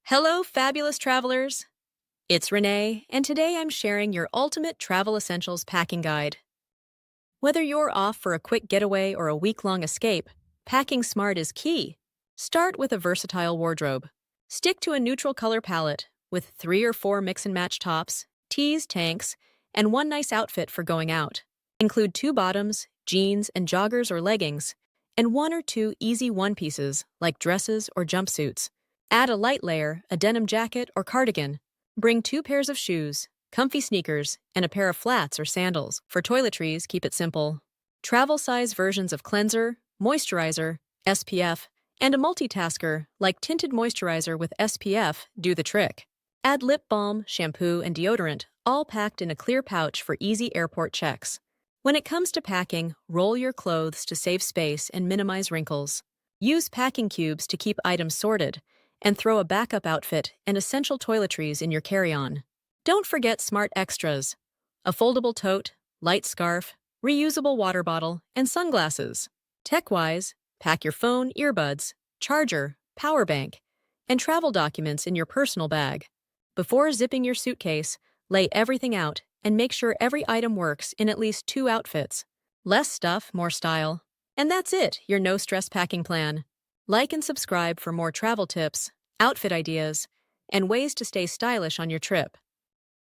Hello, fabulous travelers! It's Renee, and today I'm sharing your ultimate travel essentials packing guide. Whether you're off for a quick getaway or a week-long escape, packing smart is key. Start with a versatile wardrobe. Stick to a neutral color palette with 3 or 4 mix-and-match tops, tees, tanks, and one nice outfit for going out. Include 2 bottoms, jeans and joggers or leggings, and 1 or 2 easy one-pieces like dresses or jumpsuits. Add a light layer, a denim jacket or cardigan. Bring 2 pairs of shoes, comfy sneakers, and a pair of flats or sandals. For toiletries, keep it simple. Travel-size versions of cleanser, moisturizer, SPF, and a multitasker like tinted moisturizer with SPF do the trick. Add lip balm, shampoo, and deodorant, all packed in a clear pouch for easy airport checks. When it comes to packing, roll your clothes to save space and minimize wrinkles. Use packing cubes to keep items sorted, and throw a backup outfit and essential toiletries in your carry-on. Don't forget smart extras: a foldable tote, light scarf, reusable water bottle, and sunglasses. Tech-wise, pack your phone, earbuds, charger, power bank, and travel documents in your personal bag. Before zipping your suitcase, lay everything out and make sure every item works in at least 2 outfits. Less stuff, more style. And that's it, your no-stress packing plan. Like and subscribe for more travel tips, outfit ideas, and ways to stay stylish on your trip.